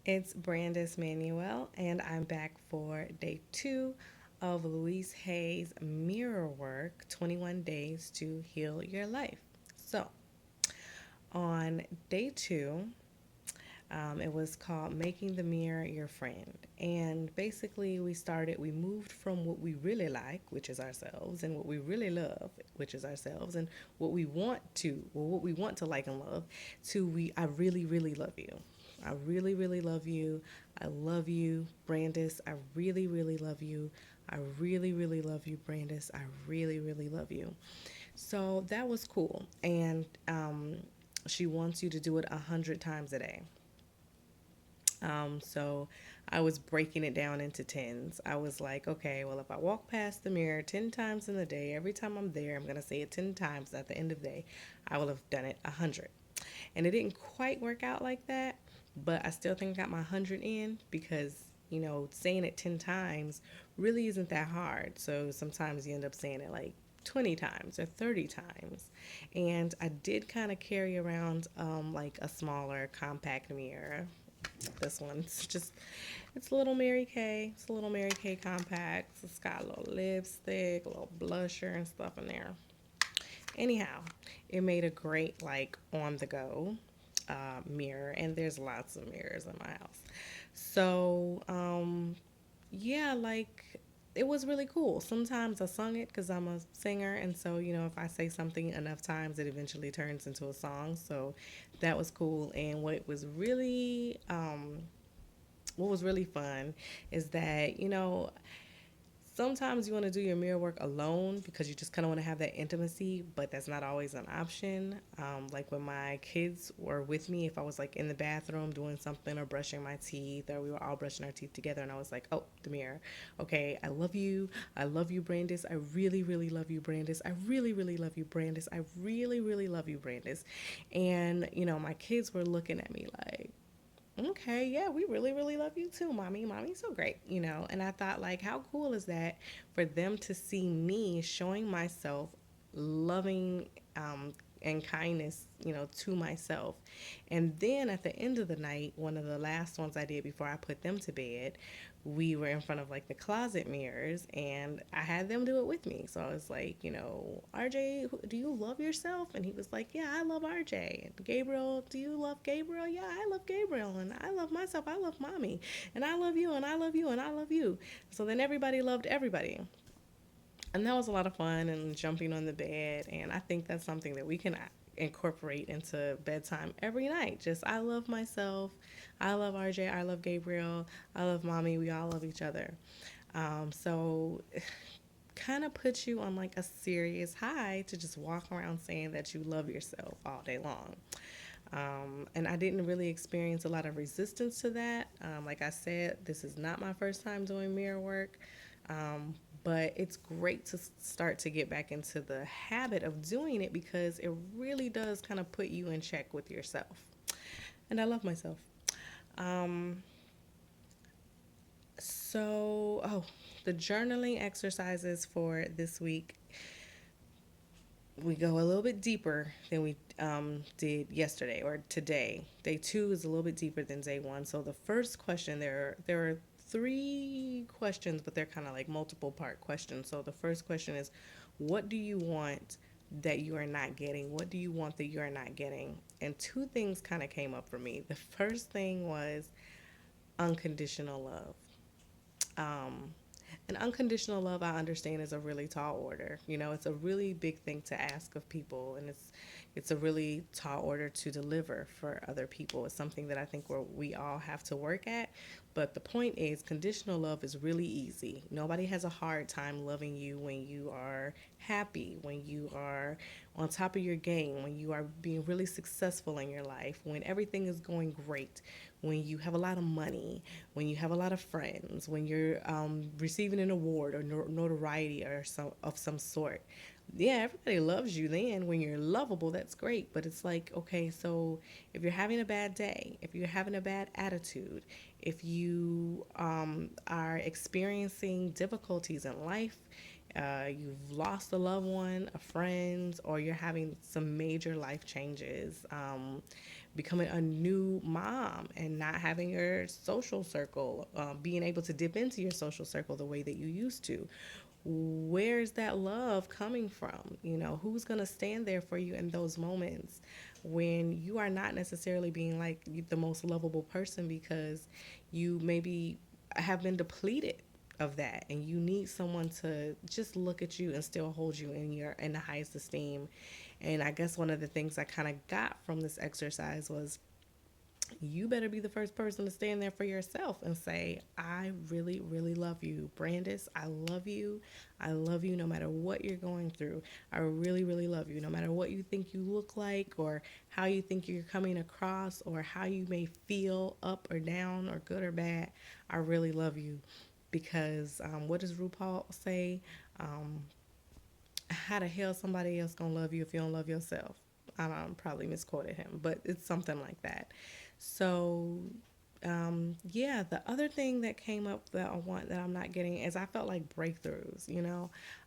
It's Brandis Manuel, and I'm back for day two of Louise Hay's Mirror Work 21 Days to Heal Your Life. So, on day two, it was called Making the Mirror Your Friend. And basically, we moved from what we really like, which is ourselves, and what we really love, which is ourselves, and what we want to like and love, to I really, really love you. I really, really love you. I love you, Brandis. I really, really love you. I really, really love you, Brandis. I really, really love you. So that was cool. And she wants you to do it 100 times a day. So I was breaking it down into tens. I was like, okay, well, if I walk past the mirror 10 times in the day, every time I'm there, I'm going to say it 10 times. At the end of the day, I will have done it 100. And it didn't quite work out like that, but I still think I got my 100 in because, saying it 10 times really isn't that hard. So sometimes you end up saying it like 20 times or 30 times. And I did kind of carry around like a smaller compact mirror. This one's just, it's a little Mary Kay. It's a little Mary Kay compact. It's got a little lipstick, a little blusher and stuff in there. Anyhow, it made a great like on the go mirror, and there's lots of mirrors in my house. So yeah, like it was really cool. Sometimes I sung it because I'm a singer, and so if I say something enough times, it eventually turns into a song. So that was cool. And what was really fun is that sometimes you want to do your mirror work alone because you just kind of want to have that intimacy, but that's not always an option. Like when my kids were with me, if I was like in the bathroom doing something or brushing my teeth, or we were all brushing our teeth together, and I was like, oh, the mirror. Okay, I love you. I love you, Brandis. I really, really love you, Brandis. I really, really love you, Brandis. I really, really love you, Brandis. And, my kids were looking at me like, okay, yeah, we really, really love you too, mommy. Mommy's so great. And I thought, like, how cool is that for them to see me showing myself loving and kindness, to myself. And then at the end of the night, one of the last ones I did before I put them to bed, we were in front of like the closet mirrors, and I had them do it with me. So I was like, RJ, do you love yourself? And he was like, yeah, I love RJ. And Gabriel, do you love Gabriel? Yeah, I love Gabriel. And I love myself. I love mommy. And I love you. And I love you. And I love you. So then everybody loved everybody. And that was a lot of fun, and jumping on the bed. And I think that's something that we can incorporate into bedtime every night. Just, I love myself. I love RJ. I love Gabriel. I love mommy. We all love each other. So kind of puts you on like a serious high to just walk around saying that you love yourself all day long. And I didn't really experience a lot of resistance to that. Like I said, this is not my first time doing mirror work. Um, but it's great to start to get back into the habit of doing it because it really does kind of put you in check with yourself. And I love myself. Um, the journaling exercises for this week, we go a little bit deeper than we did yesterday or today. Day two is a little bit deeper than day one. So the first question, there are three questions, but they're kind of like multiple part questions. So the first question is, what do you want that you are not getting? What do you want that you are not getting? And two things kind of came up for me. The first thing was unconditional love. Um, and unconditional love, I understand, is a really tall order. It's a really big thing to ask of people, and it's a really tall order to deliver for other people. It's something that I think we all have to work at. But the point is, conditional love is really easy. Nobody has a hard time loving you when you are happy, when you are on top of your game, when you are being really successful in your life, when everything is going great, when you have a lot of money, when you have a lot of friends, when you're receiving an award or notoriety or some sort. Yeah, everybody loves you then. When you're lovable, that's great. But it's like, okay, so if you're having a bad day, if you're having a bad attitude, if you are experiencing difficulties in life, you've lost a loved one, a friend, or you're having some major life changes, becoming a new mom and not having your social circle, being able to dip into your social circle the way that you used to. Where's that love coming from? Who's going to stand there for you in those moments when you are not necessarily being like the most lovable person because you maybe have been depleted of that, and you need someone to just look at you and still hold you in the highest esteem. And I guess one of the things I kind of got from this exercise was, you better be the first person to stand there for yourself and say, I really, really love you. Brandis, I love you. I love you no matter what you're going through. I really, really love you. No matter what you think you look like, or how you think you're coming across, or how you may feel up or down or good or bad, I really love you. Because what does RuPaul say? Um, how the hell somebody else gonna love you if you don't love yourself? I probably misquoted him, but it's something like that. So, yeah, the other thing that came up that I want that I'm not getting is, I felt like breakthroughs.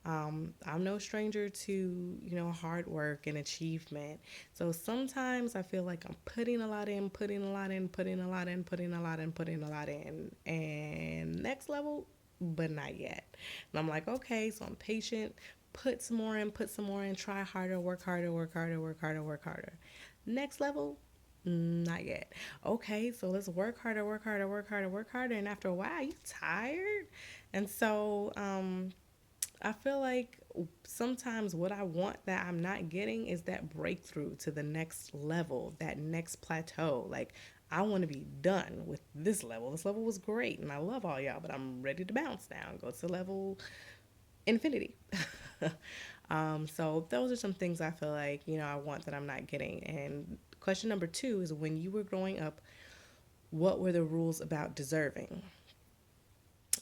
I'm no stranger to hard work and achievement. So sometimes I feel like I'm putting a lot in, putting a lot in, putting a lot in, putting a lot in, putting a lot in, and next level, but not yet. And I'm like, okay, so I'm patient. Put some more in, put some more in, try harder, work harder, work harder, work harder, work harder. Next level, not yet. Okay, so let's work harder, work harder, work harder, work harder. And after a while, you tired. And so I feel like sometimes what I want that I'm not getting is that breakthrough to the next level, that next plateau. Like, I want to be done with this level. This level was great, and I love all y'all, but I'm ready to bounce now and go to level infinity. So those are some things I feel like, I want that I'm not getting. And question number 2 is, when you were growing up, what were the rules about deserving?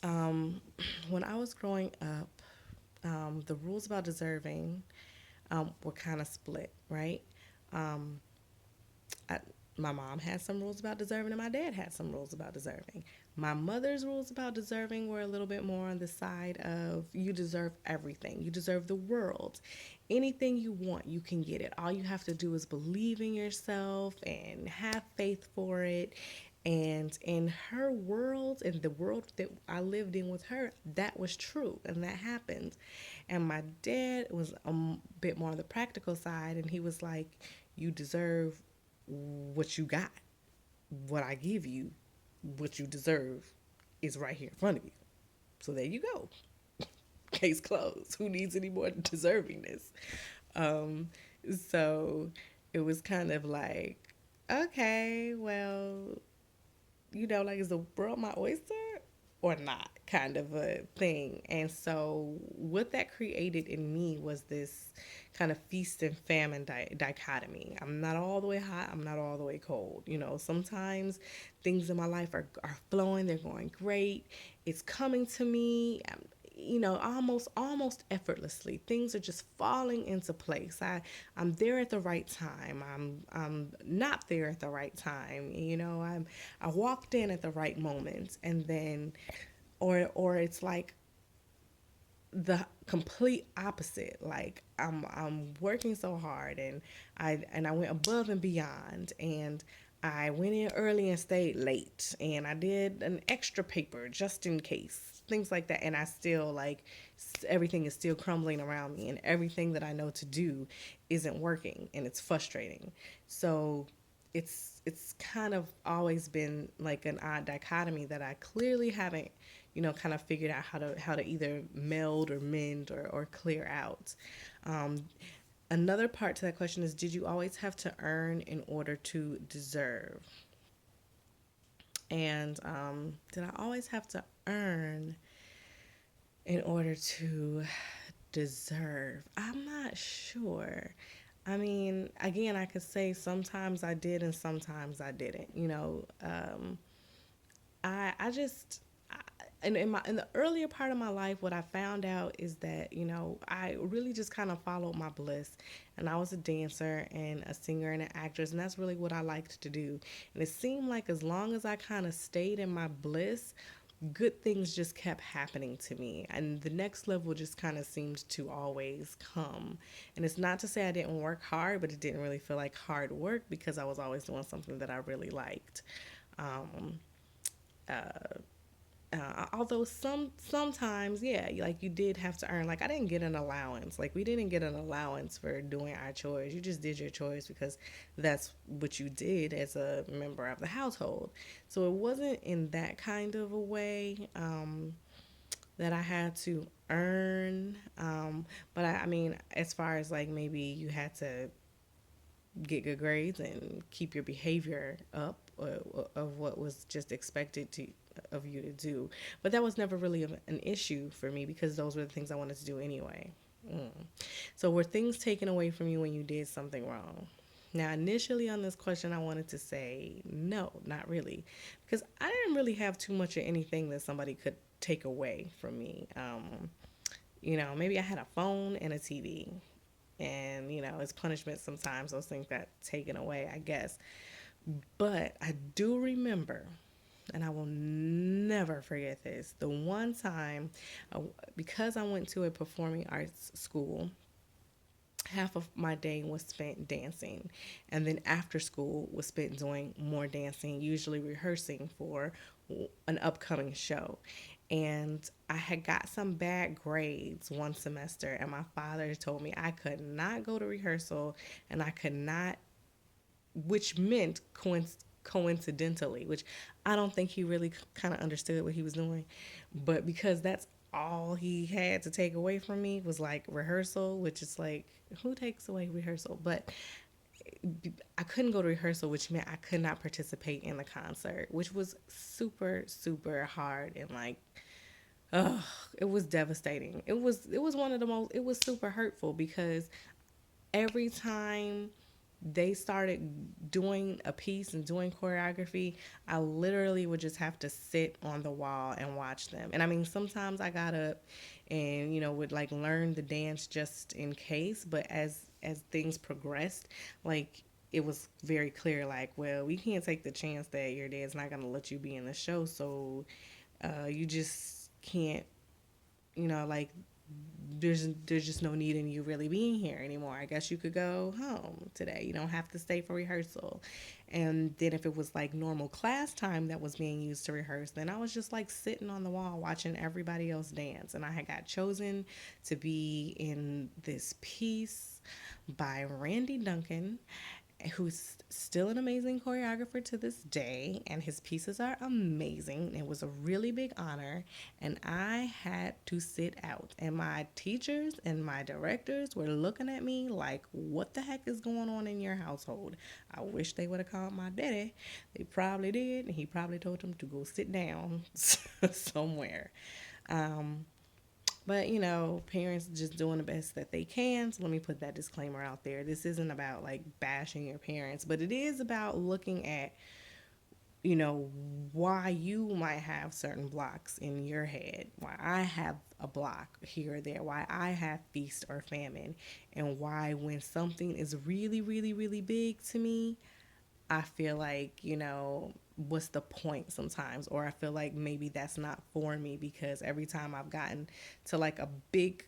Um, when I was growing up, the rules about deserving were kind of split, right? Um, I, my mom had some rules about deserving, and my dad had some rules about deserving. My mother's rules about deserving were a little bit more on the side of, you deserve everything. You deserve the world. Anything you want, you can get it. All you have to do is believe in yourself and have faith for it. And in her world, in the world that I lived in with her, that was true and that happened. And my dad was a bit more on the practical side, and he was like, you deserve what you got. What I give you, what you deserve, is right here in front of you. So there you go. Case closed. Who needs any more deservingness? Um, so it was kind of like, okay, well, like, is the world my oyster or not, kind of a thing. And so what that created in me was this kind of feast and famine dichotomy. I'm not all the way hot, I'm not all the way cold. Sometimes things in my life are flowing, they're going great, it's coming to me, almost effortlessly. Things are just falling into place. I'm there at the right time. I'm not there at the right time. I walked in at the right moment, and then, or it's like the complete opposite. Like, I'm working so hard, and I went above and beyond, and I went in early and stayed late, and I did an extra paper just in case, things like that. And I still, like, everything is still crumbling around me, and everything that I know to do isn't working, and it's frustrating. So it's kind of always been like an odd dichotomy that I clearly haven't, kind of figured out how to either meld or mend, or clear out. Um, Another part to that question is, did you always have to earn in order to deserve? And did I always have to earn in order to deserve? I'm not sure. I mean, again, I could say sometimes I did and sometimes I didn't. I just, in the earlier part of my life, what I found out is that, I really just kind of followed my bliss, and I was a dancer and a singer and an actress, and that's really what I liked to do. And it seemed like as long as I kind of stayed in my bliss, good things just kept happening to me, and the next level just kind of seemed to always come. And it's not to say I didn't work hard, but it didn't really feel like hard work because I was always doing something that I really liked. um, Although sometimes, yeah, like you did have to earn. Like I didn't get an allowance. Like we didn't get an allowance for doing our chores. You just did your chores because that's what you did as a member of the household. So it wasn't in that kind of a way that I had to earn. But I mean, as far as like maybe you had to get good grades and keep your behavior up of what was just expected to of you to do. But that was never really an issue for me because those were the things I wanted to do anyway. Mm. So were things taken away from you when you did something wrong? Now, initially on this question, I wanted to say no, not really, because I didn't really have too much of anything that somebody could take away from me. Maybe I had a phone and a TV, and it's punishment sometimes. Those things got taken away, I guess. But I do remember, and I will never forget this. The one time, because I went to a performing arts school, half of my day was spent dancing, and then after school was spent doing more dancing, usually rehearsing for an upcoming show. And I had got some bad grades one semester, and my father told me I could not go to rehearsal, and I could not, which meant coincidentally, which I don't think he really kind of understood what he was doing, but because that's all he had to take away from me was like rehearsal, which is like, who takes away rehearsal? But I couldn't go to rehearsal, which meant I could not participate in the concert, which was super, super hard. And like, ugh, it was devastating. It was one of the most, it was super hurtful because every time they started doing a piece and doing choreography, I literally would just have to sit on the wall and watch them. And I mean, sometimes I got up and would like learn the dance just in case, but as things progressed, like it was very clear like, well, we can't take the chance that your dad's not going to let you be in the show, so you just can't, like there's just no need in you really being here anymore. I guess you could go home today. You don't have to stay for rehearsal. And then if it was like normal class time that was being used to rehearse, then I was just like sitting on the wall watching everybody else dance. And I had got chosen to be in this piece by Randy Duncan, who's still an amazing choreographer to this day, and his pieces are amazing. It was a really big honor, and I had to sit out. And my teachers and my directors were looking at me like, what the heck is going on in your household? I wish they would have called my daddy. They probably did, and he probably told them to go sit down somewhere. Um, but parents just doing the best that they can. So let me put that disclaimer out there. This isn't about like bashing your parents, but it is about looking at, why you might have certain blocks in your head, why I have a block here or there, why I have feast or famine, and why when something is really, really, really big to me, I feel like, what's the point sometimes? Or I feel like maybe that's not for me because every time I've gotten to like a big,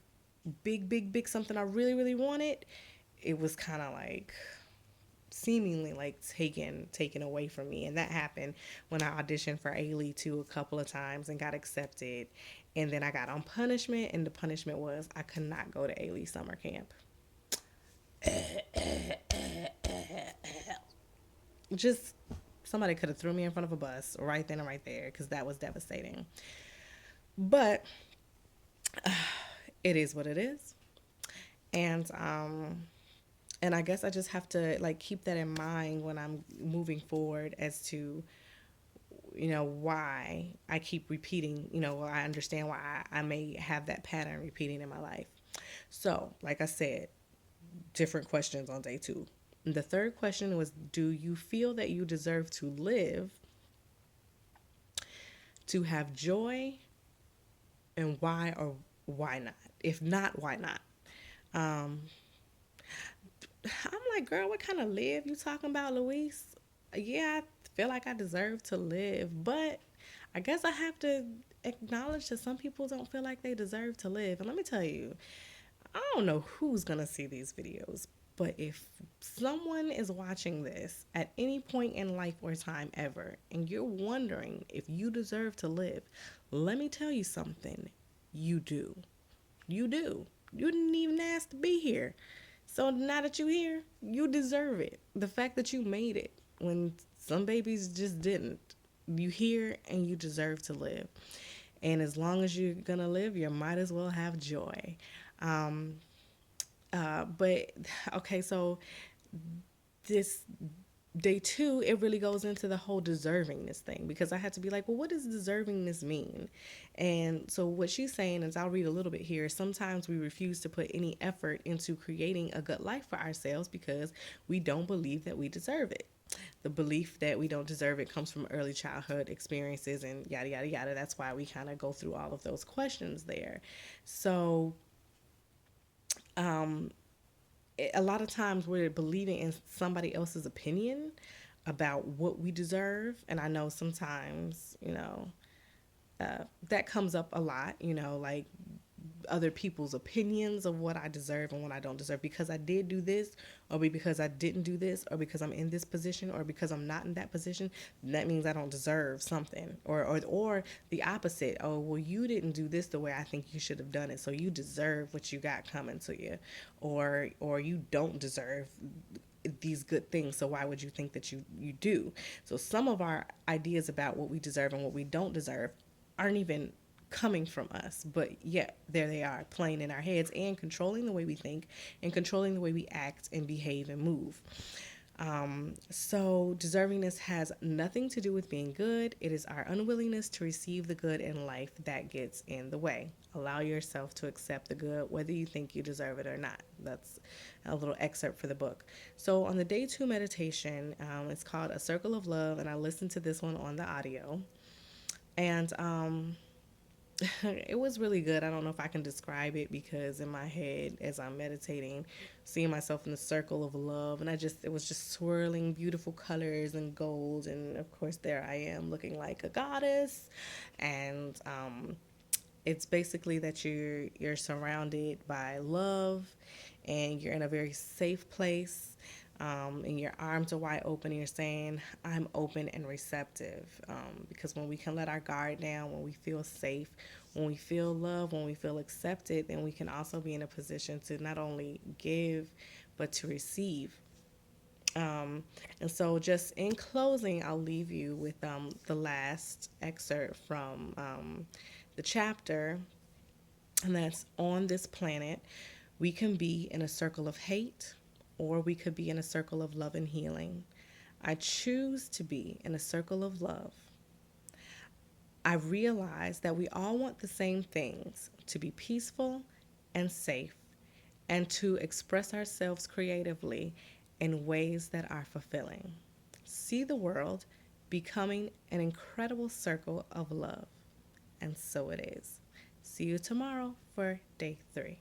big, big, big something I really, really wanted, it was kind of like seemingly like taken away from me. And that happened when I auditioned for Ailey too a couple of times and got accepted. And then I got on punishment, and the punishment was I could not go to Ailey summer camp. Just somebody could have threw me in front of a bus right then and right there because that was devastating. But it is what it is, and I guess I just have to like keep that in mind when I'm moving forward as to why I keep repeating. I understand why I may have that pattern repeating in my life. So, like I said, different questions on day 2. The third question was, do you feel that you deserve to live, to have joy, and why or why not? If not, why not? Um, I'm like, girl, what kind of live you talking about, Louise? Yeah, I feel like I deserve to live, but I guess I have to acknowledge that some people don't feel like they deserve to live. And let me tell you, I don't know who's going to see these videos, but if someone is watching this at any point in life or time ever, and you're wondering if you deserve to live, let me tell you something. You do. You do. You didn't even ask to be here. So now that you're here, you deserve it. The fact that you made it when some babies just didn't, you here and you deserve to live. And as long as you're gonna live, you might as well have joy. Um, but okay, so this day two, it really goes into the whole deservingness thing because I had to be like, well, what does deservingness mean? And so what she's saying is, I'll read a little bit here. Sometimes we refuse to put any effort into creating a good life for ourselves because we don't believe that we deserve it. The belief that we don't deserve it comes from early childhood experiences and yada, yada, yada. That's why we kind of go through all of those questions there. So, a lot of times we're believing in somebody else's opinion about what we deserve. And I know sometimes, that comes up a lot, like other people's opinions of what I deserve and what I don't deserve because I did do this, or because I didn't do this, or because I'm in this position, or because I'm not in that position. That means I don't deserve something, or the opposite. Oh, well, you didn't do this the way I think you should have done it, so you deserve what you got coming to you, or you don't deserve these good things, so why would you think that you do? So some of our ideas about what we deserve and what we don't deserve aren't even coming from us, but yet there they are playing in our heads and controlling the way we think and controlling the way we act and behave and move. So deservingness has nothing to do with being good. It is our unwillingness to receive the good in life that gets in the way. Allow yourself to accept the good, whether you think you deserve it or not. That's a little excerpt for the book. So on the day two meditation, it's called A Circle of Love, and I listened to this one on the audio. And it was really good. I don't know if I can describe it because in my head, as I'm meditating, seeing myself in the circle of love, and it was just swirling beautiful colors and gold, and of course there I am looking like a goddess, and it's basically that you're surrounded by love, and you're in a very safe place. And your arms are wide open and you're saying, I'm open and receptive. Because when we can let our guard down, when we feel safe, when we feel love, when we feel accepted, then we can also be in a position to not only give, but to receive. And so, just in closing, I'll leave you with the last excerpt from the chapter, and that's on this planet. We can be in a circle of hate, or we could be in a circle of love and healing. I choose to be in a circle of love. I realize that we all want the same things: to be peaceful and safe, and to express ourselves creatively in ways that are fulfilling. See the world becoming an incredible circle of love. And so it is. See you tomorrow for day 3.